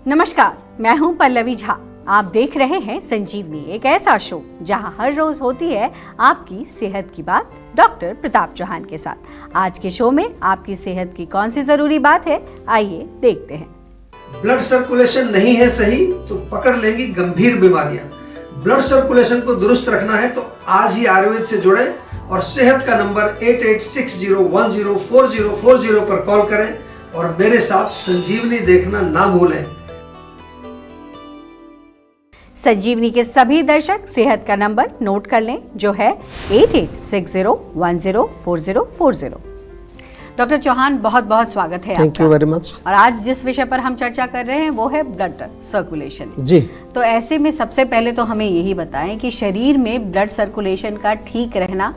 नमस्कार, मैं हूं पल्लवी झा। आप देख रहे हैं संजीवनी, एक ऐसा शो जहां हर रोज होती है आपकी सेहत की बात डॉक्टर प्रताप चौहान के साथ। आज के शो में आपकी सेहत की कौन सी जरूरी बात है, आइए देखते हैं। ब्लड सर्कुलेशन नहीं है सही तो पकड़ लेंगी गंभीर बीमारियां। ब्लड सर्कुलेशन को दुरुस्त रखना है तो आज ही आयुर्वेद से जुड़े और सेहत का नंबर 8860104040 पर कॉल करें और मेरे साथ संजीवनी देखना ना भूलें। संजीवनी के सभी दर्शक सेहत का नंबर नोट कर लें, जो है 8860104040। डॉक्टर चौहान, बहुत बहुत स्वागत है आपका। Thank you very much. और आज जिस विषय पर हम चर्चा कर रहे हैं वो है ब्लड सर्कुलेशन जी। तो ऐसे में सबसे पहले तो हमें यही बताएं कि शरीर में ब्लड सर्कुलेशन का ठीक रहना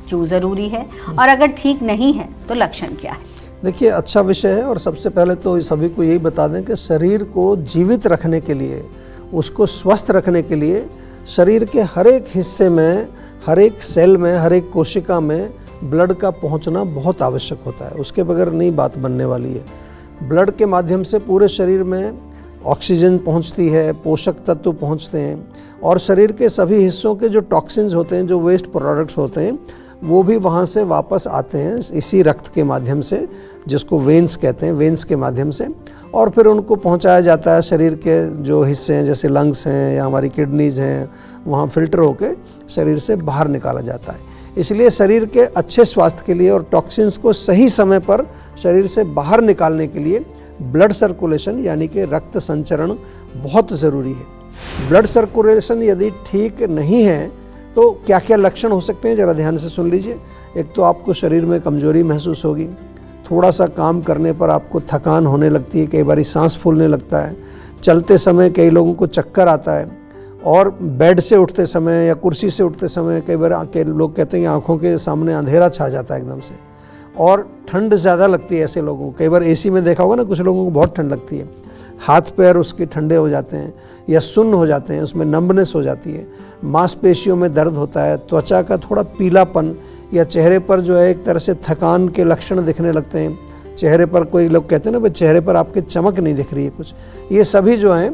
क्यों जरूरी है, और अगर ठीक नहीं है तो लक्षण क्या है? देखिए, अच्छा विषय है और सबसे पहले तो सभी को यही बता दें कि शरीर को जीवित रखने के लिए, उसको स्वस्थ रखने के लिए शरीर के हर एक हिस्से में, हर एक सेल में, हर एक कोशिका में ब्लड का पहुंचना बहुत आवश्यक होता है। उसके बगैर नहीं बात बनने वाली है। ब्लड के माध्यम से पूरे शरीर में ऑक्सीजन पहुंचती है, पोषक तत्व पहुंचते हैं और शरीर के सभी हिस्सों के जो टॉक्सिन्स होते हैं, जो वेस्ट प्रोडक्ट्स होते हैं, वो भी वहाँ से वापस आते हैं इसी रक्त के माध्यम से, जिसको वेन्स कहते हैं, वेन्स के माध्यम से, और फिर उनको पहुंचाया जाता है शरीर के जो हिस्से हैं, जैसे लंग्स हैं या हमारी किडनीज हैं, वहाँ फिल्टर होकर शरीर से बाहर निकाला जाता है। इसलिए शरीर के अच्छे स्वास्थ्य के लिए और टॉक्सिन्स को सही समय पर शरीर से बाहर निकालने के लिए ब्लड सर्कुलेशन यानी कि रक्त संचरण बहुत ज़रूरी है। ब्लड सर्कुलेशन यदि ठीक नहीं है तो क्या क्या लक्षण हो सकते हैं, ज़रा ध्यान से सुन लीजिए। एक तो आपको शरीर में कमजोरी महसूस होगी, थोड़ा सा काम करने पर आपको थकान होने लगती है, कई बार सांस फूलने लगता है, चलते समय कई लोगों को चक्कर आता है, और बेड से उठते समय या कुर्सी से उठते समय कई बार लोग कहते हैं कि आँखों के सामने अंधेरा छा जाता है एकदम से, और ठंड ज़्यादा लगती है ऐसे लोगों को। कई बार एसी में देखा होगा ना, कुछ लोगों को बहुत ठंड लगती है, हाथ पैर उसके ठंडे हो जाते हैं या सुन्न हो जाते हैं, उसमें नंबनेस हो जाती है, मांसपेशियों में दर्द होता है, त्वचा का थोड़ा पीलापन या चेहरे पर जो है एक तरह से थकान के लक्षण दिखने लगते हैं। चेहरे पर कोई लोग कहते हैं ना भाई चेहरे पर आपके चमक नहीं दिख रही है कुछ, ये सभी जो हैं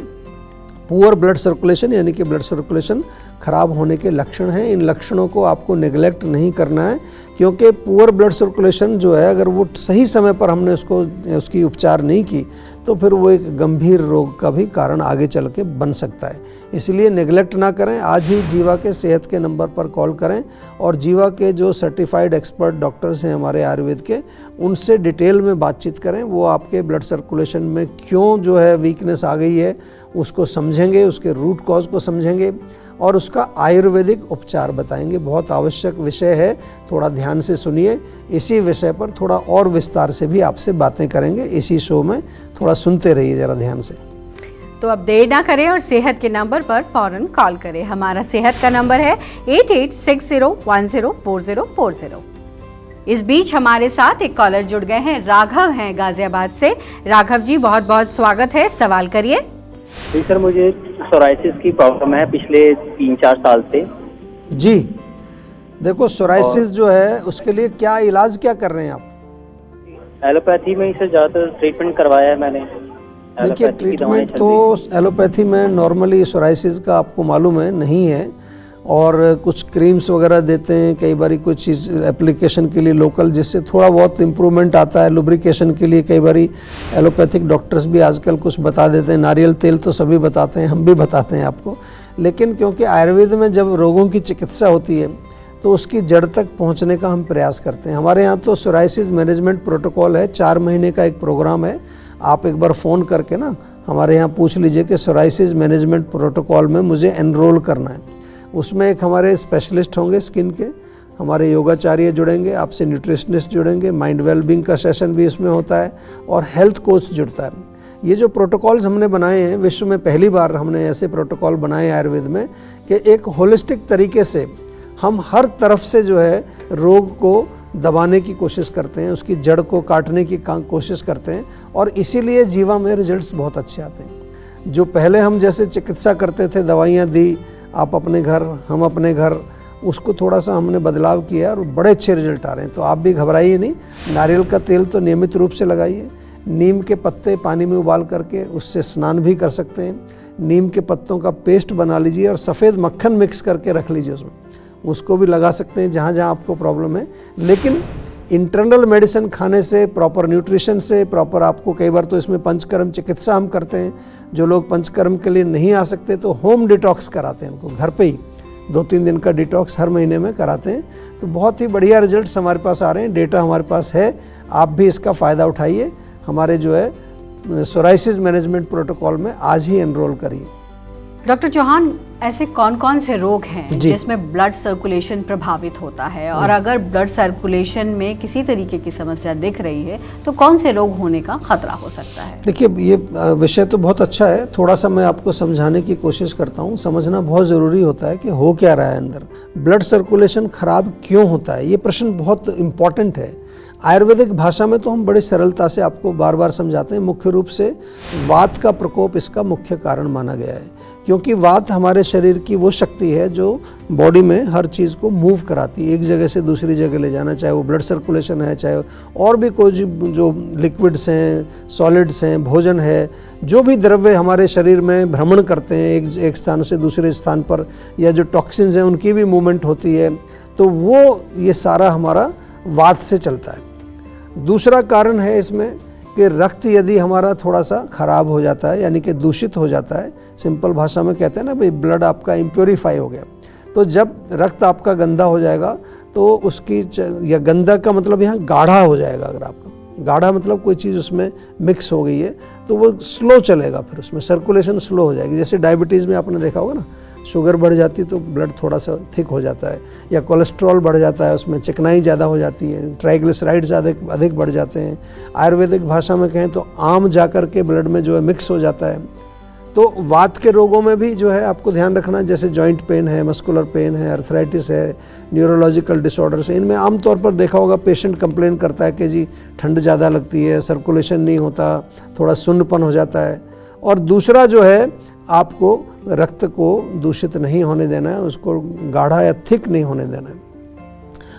पुअर ब्लड सर्कुलेशन यानी कि ब्लड सर्कुलेशन खराब होने के लक्षण हैं। इन लक्षणों को आपको नेग्लेक्ट नहीं करना है, क्योंकि पुअर ब्लड सर्कुलेशन जो है, अगर वो सही समय पर हमने उसकी उपचार नहीं की तो फिर वो एक गंभीर रोग का भी कारण आगे चल के बन सकता है। इसलिए नेग्लेक्ट ना करें, आज ही जीवा के सेहत के नंबर पर कॉल करें और जीवा के जो सर्टिफाइड एक्सपर्ट डॉक्टर्स हैं हमारे आयुर्वेद के, उनसे डिटेल में बातचीत करें। वो आपके ब्लड सर्कुलेशन में क्यों जो है वीकनेस आ गई है उसको समझेंगे, उसके रूट कॉज को समझेंगे और उसका आयुर्वेदिक उपचार बताएंगे। बहुत आवश्यक विषय है, थोड़ा ध्यान से सुनिए। इसी विषय पर थोड़ा और विस्तार से भी आपसे बातें करेंगे इसी शो में, थोड़ा सुनते रहिए ज़रा ध्यान से। तो अब देर ना करें और सेहत के नंबर पर फौरन कॉल करें। हमारा सेहत का नंबर है 8860104040। इस बीच हमारे साथ एक कॉलर जुड़ गए हैं, राघव हैं गाजियाबाद से। राघव जी, बहुत बहुत स्वागत है, सवाल करिए। जी सर, मुझे सोराइसिस की प्रॉब्लम है पिछले 3-4 साल से। जी, देखो सोराइसिस जो है उसके लिए क्या इलाज क्या कर रहे हैं आप? एलोपैथी में इसे ज़्यादातर ट्रीटमेंट करवाया है मैंने। देखिए, ट्रीटमेंट तो एलोपैथी में नॉर्मली सोराइसिस का आपको मालूम है नहीं है, और कुछ क्रीम्स वगैरह देते हैं, कई बार कोई चीज़ एप्लीकेशन के लिए लोकल, जिससे थोड़ा बहुत इम्प्रूवमेंट आता है। लुब्रिकेशन के लिए कई बार एलोपैथिक डॉक्टर्स भी आजकल कुछ बता देते हैं, नारियल तेल तो सभी बताते हैं, हम भी बताते हैं आपको। लेकिन क्योंकि आयुर्वेद में जब रोगों की चिकित्सा होती है तो उसकी जड़ तक पहुंचने का हम प्रयास करते हैं। हमारे यहाँ तो सोराइसिस मैनेजमेंट प्रोटोकॉल है, 4 महीने का एक प्रोग्राम है। आप एक बार फ़ोन करके ना हमारे यहाँ पूछ लीजिए कि सोराइसिस मैनेजमेंट प्रोटोकॉल में मुझे एनरोल करना है। उसमें एक हमारे स्पेशलिस्ट होंगे स्किन के, हमारे योगाचार्य जुड़ेंगे, आपसे न्यूट्रिशनिस्ट जुड़ेंगे, माइंड वेलबींग का सेशन भी इसमें होता है, और हेल्थ कोच जुड़ता है। ये जो प्रोटोकॉल्स हमने बनाए हैं, विश्व में पहली बार हमने ऐसे प्रोटोकॉल बनाए आयुर्वेद में कि एक होलिस्टिक तरीके से हम हर तरफ से जो है रोग को दबाने की कोशिश करते हैं, उसकी जड़ को काटने की कोशिश करते हैं, और इसीलिए जीवा में रिजल्ट्स बहुत अच्छे आते हैं। जो पहले हम जैसे चिकित्सा करते थे, दवाइयाँ दी, आप अपने घर हम अपने घर, उसको थोड़ा सा हमने बदलाव किया और बड़े अच्छे रिजल्ट आ रहे हैं। तो आप भी घबराइए नहीं, नारियल का तेल तो नियमित रूप से लगाइए, नीम के पत्ते पानी में उबाल करके उससे स्नान भी कर सकते हैं। नीम के पत्तों का पेस्ट बना लीजिए और सफ़ेद मक्खन मिक्स करके रख लीजिए उसमें, उसको भी लगा सकते हैं जहाँ जहाँ आपको प्रॉब्लम है। लेकिन इंटरनल मेडिसिन खाने से, प्रॉपर न्यूट्रिशन से, प्रॉपर आपको कई बार तो इसमें पंचकर्म चिकित्सा हम करते हैं। जो लोग पंचकर्म के लिए नहीं आ सकते तो होम डिटॉक्स कराते हैं, उनको घर पे ही 2-3 दिन का डिटॉक्स हर महीने में कराते हैं। तो बहुत ही बढ़िया रिजल्ट्स हमारे पास आ रहे हैं, डेटा हमारे पास है। आप भी इसका फ़ायदा उठाइए। हमारे जो है सोराइसिस मैनेजमेंट प्रोटोकॉल में आज ही एनरोल करिए। डॉक्टर चौहान, ऐसे कौन कौन से रोग हैं जिसमें ब्लड सर्कुलेशन प्रभावित होता है, और अगर ब्लड सर्कुलेशन में किसी तरीके की समस्या दिख रही है तो कौन से रोग होने का खतरा हो सकता है? देखिए, ये विषय तो बहुत अच्छा है। थोड़ा सा मैं आपको समझाने की कोशिश करता हूँ। समझना बहुत ज़रूरी होता है कि हो क्या रहा है अंदर, ब्लड सर्कुलेशन खराब क्यों होता है। ये प्रश्न बहुत इम्पॉर्टेंट है। आयुर्वेदिक भाषा में तो हम बड़ी सरलता से आपको बार बार समझाते हैं। मुख्य रूप से वात का प्रकोप इसका मुख्य कारण माना गया है, क्योंकि वात हमारे शरीर की वो शक्ति है जो बॉडी में हर चीज़ को मूव कराती है, एक जगह से दूसरी जगह ले जाना, चाहे वो ब्लड सर्कुलेशन है, चाहे और भी कोई जो लिक्विड्स हैं, सॉलिड्स हैं, भोजन है, जो भी द्रव्य हमारे शरीर में भ्रमण करते हैं एक स्थान से दूसरे स्थान पर, या जो टॉक्सिन्स हैं उनकी भी मूवमेंट होती है, तो वो ये सारा हमारा वात से चलता है। दूसरा कारण है इसमें कि रक्त यदि हमारा थोड़ा सा खराब हो जाता है, यानी कि दूषित हो जाता है, सिंपल भाषा में कहते हैं ना भाई, ब्लड आपका इम्प्योरीफाई हो गया, तो जब रक्त आपका गंदा हो जाएगा तो उसकी, या गंदा का मतलब यहाँ गाढ़ा हो जाएगा। अगर आपका गाढ़ा मतलब कोई चीज़ उसमें मिक्स हो गई है तो वो स्लो चलेगा, फिर उसमें सर्कुलेशन स्लो हो जाएगी। जैसे डायबिटीज़ में आपने देखा होगा ना, शुगर बढ़ जाती है तो ब्लड थोड़ा सा थिक हो जाता है, या कोलेस्ट्रॉल बढ़ जाता है, उसमें चिकनाई ज़्यादा हो जाती है, ट्राइग्लिसराइड्स अधिक बढ़ जाते हैं। आयुर्वेदिक भाषा में कहें तो आम जाकर के ब्लड में जो है मिक्स हो जाता है। तो वात के रोगों में भी जो है आपको ध्यान रखना, जैसे जॉइंट पेन है, मस्कुलर पेन है, अर्थराइटिस है, न्यूरोलॉजिकल डिसऑर्डर्स है, इनमें आमतौर पर देखा होगा पेशेंट कंप्लेन करता है कि जी ठंड ज़्यादा लगती है, सर्कुलेशन नहीं होता, थोड़ा सुन्नपन हो जाता है। और दूसरा जो है, आपको रक्त को दूषित नहीं होने देना है, उसको गाढ़ा या थिक नहीं होने देना है।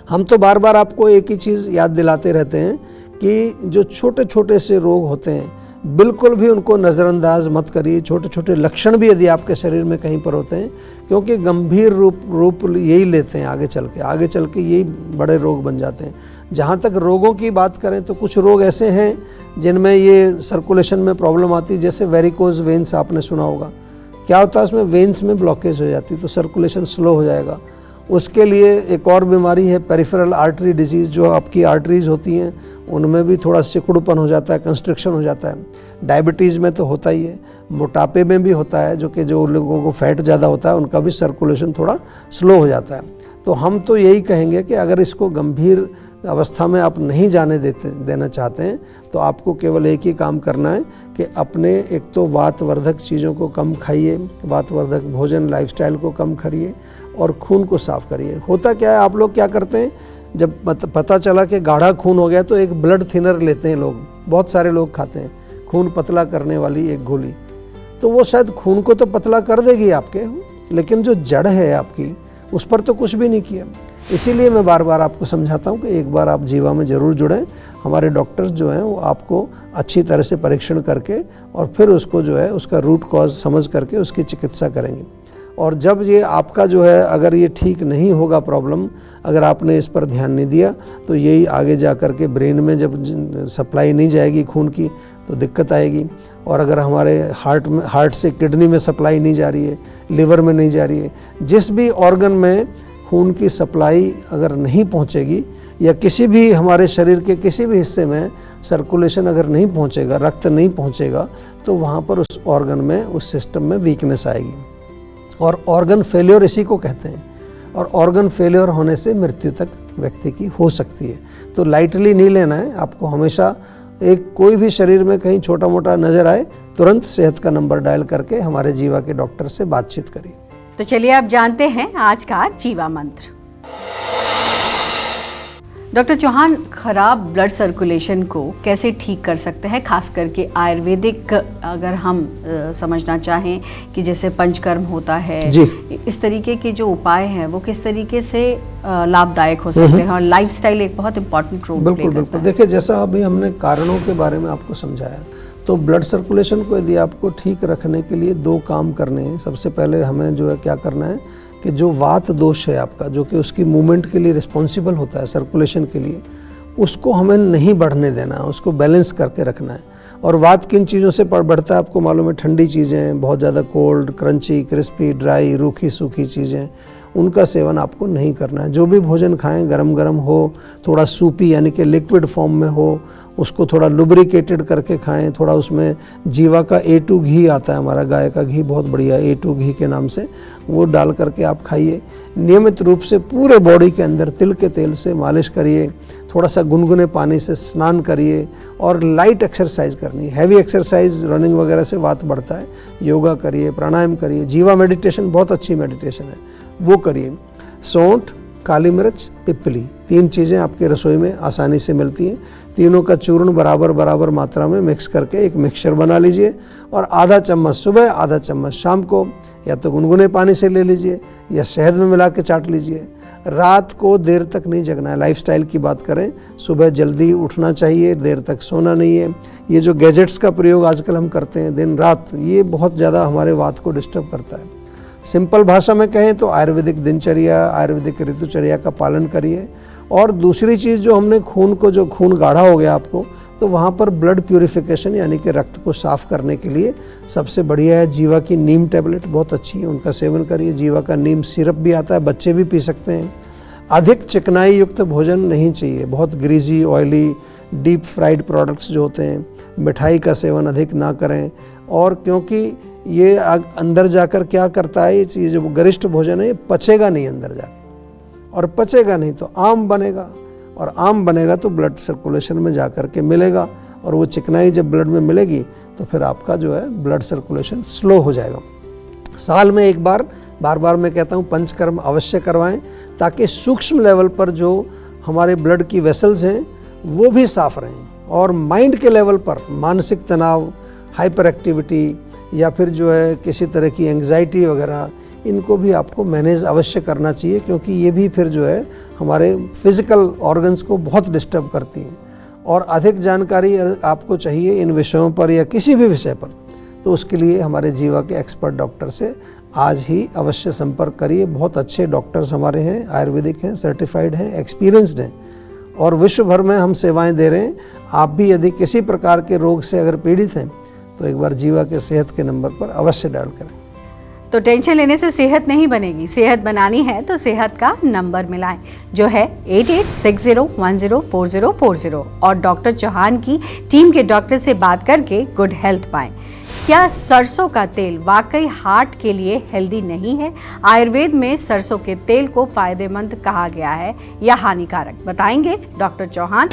हम तो बार बार आपको एक ही चीज़ याद दिलाते रहते हैं कि जो छोटे छोटे से रोग होते हैं बिल्कुल भी उनको नज़रअंदाज मत करिए। छोटे छोटे लक्षण भी यदि आपके शरीर में कहीं पर होते हैं, क्योंकि गंभीर रूप यही लेते हैं आगे चल के यही बड़े रोग बन जाते हैं। जहाँ तक रोगों की बात करें तो कुछ रोग ऐसे हैं जिनमें ये सर्कुलेशन में प्रॉब्लम आती है, जैसे वेरिकोज वेन्स आपने सुना होगा। क्या होता है, उसमें वेन्स में ब्लॉकेज हो जाती है तो सर्कुलेशन स्लो हो जाएगा। उसके लिए एक और बीमारी है पेरिफेरल आर्टरी डिजीज़, जो आपकी आर्टरीज होती हैं उनमें भी थोड़ा सिकुड़पन हो जाता है, कंस्ट्रिक्शन हो जाता है। डायबिटीज़ में तो होता ही है, मोटापे में भी होता है, जो लोगों को फैट ज़्यादा होता है उनका भी सर्कुलेशन थोड़ा स्लो हो जाता है। तो हम तो यही कहेंगे कि अगर इसको गंभीर अवस्था में आप नहीं जाने देना चाहते हैं तो आपको केवल एक ही काम करना है कि अपने एक तो वातवर्धक चीज़ों को कम खाइए, वातवर्धक भोजन लाइफस्टाइल को कम करिए और खून को साफ़ करिए। होता क्या है, आप लोग क्या करते हैं, जब पता चला कि गाढ़ा खून हो गया तो एक ब्लड थिनर लेते हैं लोग, बहुत सारे लोग खाते हैं खून पतला करने वाली एक गोली, तो वो शायद खून को तो पतला कर देगी आपके, लेकिन जो जड़ है आपकी उस पर तो कुछ भी नहीं किया। इसीलिए मैं बार बार आपको समझाता हूँ कि एक बार आप जीवा में ज़रूर जुड़ें। हमारे डॉक्टर्स जो हैं वो आपको अच्छी तरह से परीक्षण करके और फिर उसको जो है उसका रूट कॉज समझ करके उसकी चिकित्सा करेंगे। और जब ये आपका जो है, अगर ये ठीक नहीं होगा प्रॉब्लम, अगर आपने इस पर ध्यान नहीं दिया तो यही आगे जा कर के ब्रेन में जब सप्लाई नहीं जाएगी खून की तो दिक्कत आएगी। और अगर हमारे हार्ट से किडनी में सप्लाई नहीं जा रही है, लिवर में नहीं जा रही है, जिस भी ऑर्गन में खून की सप्लाई अगर नहीं पहुंचेगी या किसी भी हमारे शरीर के किसी भी हिस्से में सर्कुलेशन अगर नहीं पहुंचेगा, रक्त नहीं पहुंचेगा, तो वहाँ पर उस ऑर्गन में, उस सिस्टम में वीकनेस आएगी और ऑर्गन फेलियर इसी को कहते हैं। और ऑर्गन फेलियर होने से मृत्यु तक व्यक्ति की हो सकती है। तो लाइटली नहीं लेना है आपको। हमेशा कोई भी शरीर में कहीं छोटा मोटा नज़र आए, तुरंत सेहत का नंबर डायल करके हमारे जीवा के डॉक्टर से बातचीत करिए। तो चलिए आप जानते हैं आज का जीवा मंत्र। डॉक्टर चौहान, खराब ब्लड सर्कुलेशन को कैसे ठीक कर सकते हैं, खास करके आयुर्वेदिक अगर हम समझना चाहें कि जैसे पंचकर्म होता है जी। इस तरीके के जो उपाय हैं वो किस तरीके से लाभदायक हो सकते हैं, और लाइफस्टाइल एक बहुत इंपॉर्टेंट रोल प्ले बिल्कुल करता बिल्कुल। है। देखिए, जैसा अभी हमने कारणों के बारे में आपको समझाया, तो ब्लड सर्कुलेशन को यदि आपको ठीक रखने के लिए 2 काम करने हैं। सबसे पहले हमें जो है क्या करना है कि जो वात दोष है आपका, जो कि उसकी मूवमेंट के लिए रिस्पॉन्सिबल होता है, सर्कुलेशन के लिए, उसको हमें नहीं बढ़ने देना, उसको बैलेंस करके रखना है। और वात किन चीज़ों से बढ़ता है आपको मालूम है? ठंडी चीज़ें, बहुत ज़्यादा कोल्ड, क्रंची, क्रिस्पी, ड्राई, रूखी सूखी चीज़ें, उनका सेवन आपको नहीं करना है। जो भी भोजन खाएं गरम गरम हो, थोड़ा सूपी यानी कि लिक्विड फॉर्म में हो, उसको थोड़ा लुब्रिकेटेड करके खाएं। थोड़ा उसमें जीवा का A2 घी आता है, हमारा गाय का घी बहुत बढ़िया, A2 घी के नाम से, वो डाल करके आप खाइए। नियमित रूप से पूरे बॉडी के अंदर तिल के तेल से मालिश करिए, थोड़ा सा गुनगुने पानी से स्नान करिए, और लाइट एक्सरसाइज करनी है। हैवी एक्सरसाइज, रनिंग वगैरह से वात बढ़ता है। योगा करिए, प्राणायाम करिए, जीवा मेडिटेशन बहुत अच्छी मेडिटेशन है, वो करिए। सौंठ, काली मिर्च, पिपली, 3 चीज़ें आपके रसोई में आसानी से मिलती हैं। तीनों का चूर्ण बराबर बराबर मात्रा में मिक्स करके एक मिक्सचर बना लीजिए, और आधा चम्मच सुबह, आधा चम्मच शाम को, या तो गुनगुने पानी से ले लीजिए या शहद में मिला के चाट लीजिए। रात को देर तक नहीं जगना है। लाइफस्टाइल की बात करें, सुबह जल्दी उठना चाहिए, देर तक सोना नहीं है। ये जो गैजेट्स का प्रयोग आजकल हम करते हैं दिन रात, ये बहुत ज़्यादा हमारे वात को डिस्टर्ब करता है। सिंपल भाषा में कहें तो आयुर्वेदिक दिनचर्या, आयुर्वेदिक ऋतुचर्या का पालन करिए। और दूसरी चीज़, जो हमने खून गाढ़ा हो गया आपको, तो वहाँ पर ब्लड प्यूरिफिकेशन यानी कि रक्त को साफ़ करने के लिए सबसे बढ़िया है जीवा की नीम टैबलेट, बहुत अच्छी है, उनका सेवन करिए। जीवा का नीम सिरप भी आता है, बच्चे भी पी सकते हैं। अधिक चिकनाई युक्त भोजन नहीं चाहिए, बहुत greasy, oily, deep fried products जो होते हैं, मिठाई का सेवन अधिक ना करें। और क्योंकि ये अंदर जाकर क्या करता है, ये चीज़ जो गरिष्ठ भोजन है ये पचेगा नहीं अंदर जाकर, और पचेगा नहीं तो आम बनेगा, और आम बनेगा तो ब्लड सर्कुलेशन में जाकर के मिलेगा, और वो चिकनाई जब ब्लड में मिलेगी तो फिर आपका जो है ब्लड सर्कुलेशन स्लो हो जाएगा। साल में एक बार, बार बार मैं कहता हूँ, पंचकर्म अवश्य करवाएं, ताकि सूक्ष्म लेवल पर जो हमारे ब्लड की वेसल्स हैं वो भी साफ रहें। और माइंड के लेवल पर मानसिक तनाव, हाइपर एक्टिविटी, या फिर जो है किसी तरह की एंग्जाइटी वगैरह, इनको भी आपको मैनेज अवश्य करना चाहिए, क्योंकि ये भी फिर जो है हमारे फिजिकल ऑर्गन्स को बहुत डिस्टर्ब करती हैं। और अधिक जानकारी आपको चाहिए इन विषयों पर या किसी भी विषय पर, तो उसके लिए हमारे जीवा के एक्सपर्ट डॉक्टर से आज ही अवश्य संपर्क करिए। बहुत अच्छे डॉक्टर्स हमारे हैं, आयुर्वेदिक हैं, सर्टिफाइड हैं, एक्सपीरियंस्ड हैं, और विश्व भर में हम सेवाएं दे रहे हैं। आप भी यदि किसी प्रकार के रोग से अगर पीड़ित हैं तो एक बार जीवा के सेहत के नंबर पर अवश्य डायल करें। तो टेंशन लेने से सेहत नहीं बनेगी, सेहत बनानी है तो सेहत का नंबर मिलाएं, जो है 8860104040, और डॉक्टर चौहान की टीम के डॉक्टर से बात करके गुड हेल्थ पाएं। क्या सरसों का तेल वाकई हार्ट के लिए हेल्दी नहीं है? आयुर्वेद में सरसों के तेल को फायदेमंद कहा गया है या हानिकारक, बताएंगे डॉक्टर चौहान।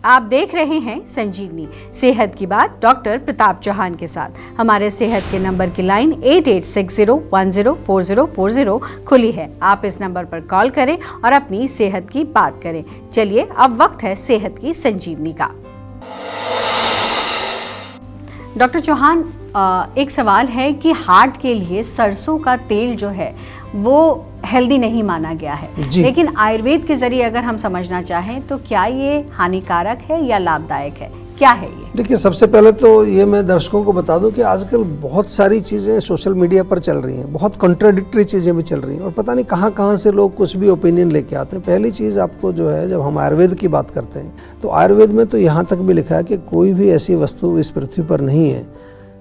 आप देख रहे हैं संजीवनी, सेहत की बात डॉक्टर प्रताप चौहान के साथ। हमारे सेहत के नंबर की लाइन 8860104040 खुली है। आप इस नंबर पर कॉल करें और अपनी सेहत की बात करें। चलिए, अब वक्त है सेहत की संजीवनी का। डॉक्टर चौहान, एक सवाल है कि हार्ट के लिए सरसों का तेल जो है वो हेल्दी नहीं माना गया है, लेकिन आयुर्वेद के जरिए अगर हम समझना चाहें तो क्या ये हानिकारक है या लाभदायक है, क्या है ये? देखिए, सबसे पहले तो ये मैं दर्शकों को बता दूं कि आजकल बहुत सारी चीज़ें सोशल मीडिया पर चल रही हैं, बहुत कॉन्ट्राडिक्टरी चीज़ें भी चल रही हैं, और पता नहीं कहाँ कहाँ से लोग कुछ भी ओपिनियन लेके आते हैं। पहली चीज़ आपको जो है, जब हम आयुर्वेद की बात करते हैं तो आयुर्वेद में तो यहाँ तक भी लिखा है कि कोई भी ऐसी वस्तु इस पृथ्वी पर नहीं है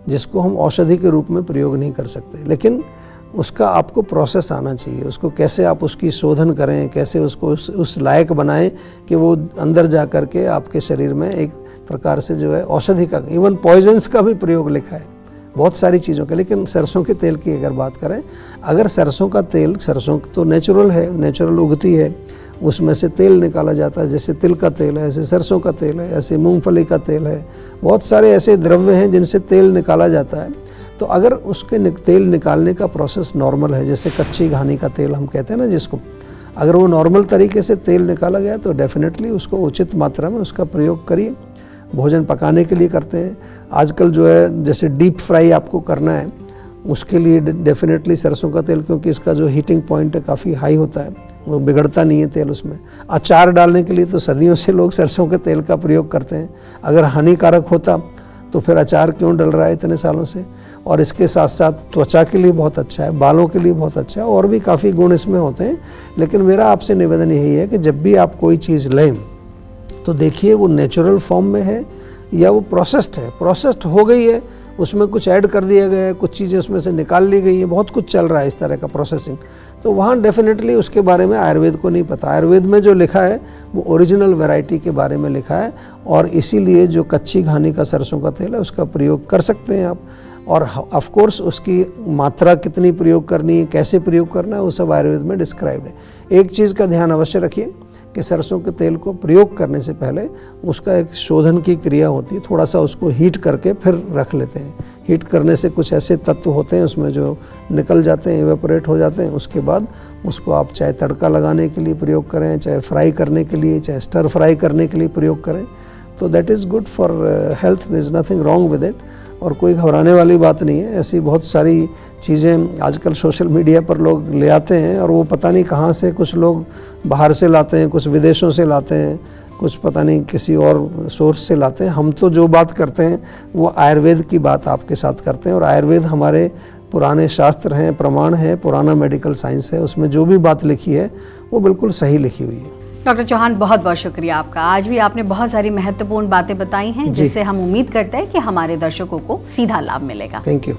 जिसको हम औषधि के रूप में प्रयोग नहीं कर सकते, लेकिन उसका आपको प्रोसेस आना चाहिए। उसको कैसे आप उसकी शोधन करें, कैसे उसको उस लायक बनाएं कि वो अंदर जा कर के आपके शरीर में एक प्रकार से जो है औषधि का, इवन पॉइजन्स का भी प्रयोग लिखा है बहुत सारी चीज़ों का। लेकिन सरसों के तेल की अगर बात करें, अगर सरसों का तेल, सरसों तो नेचुरल है, नेचुरल उगती है, उसमें से तेल निकाला जाता है, जैसे तिल का तेल है, ऐसे सरसों का तेल है, ऐसे मूंगफली का तेल है, बहुत सारे ऐसे द्रव्य हैं जिनसे तेल निकाला जाता है। तो अगर उसके तेल निकालने का प्रोसेस नॉर्मल है, जैसे कच्ची घानी का तेल हम कहते हैं ना जिसको, अगर वो नॉर्मल तरीके से तेल निकाला गया तो डेफिनेटली उसको उचित मात्रा में उसका प्रयोग करिए। भोजन पकाने के लिए करते हैं आजकल जो है, जैसे डीप फ्राई आपको करना है उसके लिए डेफिनेटली सरसों का तेल, क्योंकि इसका जो हीटिंग पॉइंट है काफ़ी हाई होता है, वो बिगड़ता नहीं है तेल उसमें। अचार डालने के लिए तो सदियों से लोग सरसों के तेल का प्रयोग करते हैं। अगर हानिकारक होता तो फिर अचार क्यों डल रहा है इतने सालों से। और इसके साथ साथ त्वचा के लिए बहुत अच्छा है, बालों के लिए बहुत अच्छा है, और भी काफ़ी गुण इसमें होते हैं। लेकिन मेरा आपसे निवेदन यही है कि जब भी आप कोई चीज़ लें तो देखिए वो नेचुरल फॉर्म में है या वो प्रोसेस्ड है। प्रोसेस्ड हो गई है, उसमें कुछ ऐड कर दिया गया है, कुछ चीज़ें उसमें से निकाल ली गई है, बहुत कुछ चल रहा है इस तरह का प्रोसेसिंग, तो वहाँ डेफिनेटली उसके बारे में आयुर्वेद को नहीं पता। आयुर्वेद में जो लिखा है वो ओरिजिनल वैरायटी के बारे में लिखा है, और इसीलिए जो कच्ची घानी का सरसों का तेल है उसका प्रयोग कर सकते हैं आप। और ऑफ कोर्स उसकी मात्रा कितनी प्रयोग करनी है, कैसे प्रयोग करना है, वो सब आयुर्वेद में डिस्क्राइब्ड है। एक चीज़ का ध्यान अवश्य रखिए कि सरसों के तेल को प्रयोग करने से पहले उसका एक शोधन की क्रिया होती है, थोड़ा सा उसको हीट करके फिर रख लेते हैं। हीट करने से कुछ ऐसे तत्व होते हैं उसमें जो निकल जाते हैं, इवेपोरेट हो जाते हैं। उसके बाद उसको आप चाहे तड़का लगाने के लिए प्रयोग करें, चाहे फ्राई करने के लिए, चाहे स्टर फ्राई करने के लिए प्रयोग करें, तो that is good for health, there is nothing wrong with it. और कोई घबराने वाली बात नहीं है। ऐसी बहुत सारी चीज़ें आजकल सोशल मीडिया पर लोग ले आते हैं, और वो पता नहीं कहाँ से, कुछ लोग बाहर से लाते हैं, कुछ विदेशों से लाते हैं, कुछ पता नहीं किसी और सोर्स से लाते हैं। हम तो जो बात करते हैं वो आयुर्वेद की बात आपके साथ करते हैं, और आयुर्वेद हमारे पुराने शास्त्र हैं, प्रमाण है, पुराना मेडिकल साइंस है, उसमें जो भी बात लिखी है वो बिल्कुल सही लिखी हुई है। डॉक्टर चौहान, बहुत बहुत शुक्रिया आपका। आज भी आपने बहुत सारी महत्वपूर्ण बातें बताई हैं, जिससे हम उम्मीद करते हैं कि हमारे दर्शकों को सीधा लाभ मिलेगा। Thank you.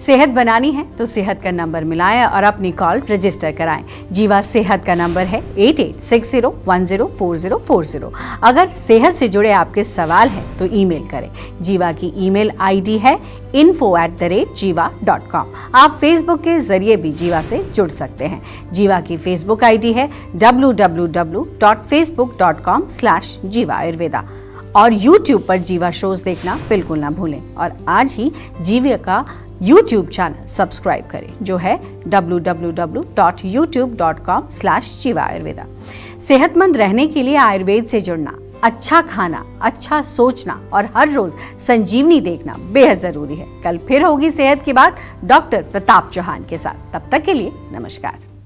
सेहत बनानी है तो सेहत का नंबर मिलाएं और अपनी कॉल रजिस्टर कराएं। जीवा सेहत का नंबर है 8860104040। अगर सेहत से जुड़े आपके सवाल हैं तो ईमेल करें। जीवा की ईमेल आईडी है info@jiva.com। आप फेसबुक के जरिए भी जीवा से जुड़ सकते हैं। जीवा की फेसबुक आईडी है www.facebook.com/jiva ayurveda। और YouTube पर जीवा शोज देखना बिल्कुल ना भूलें, और आज ही जीवा का YouTube चैनल सब्सक्राइब करें, जो है www.youtube.com/jiva ayurveda। सेहतमंद रहने के लिए आयुर्वेद से जुड़ना, अच्छा खाना, अच्छा सोचना और हर रोज संजीवनी देखना बेहद जरूरी है। कल फिर होगी सेहत की बात डॉक्टर प्रताप चौहान के साथ। तब तक के लिए नमस्कार।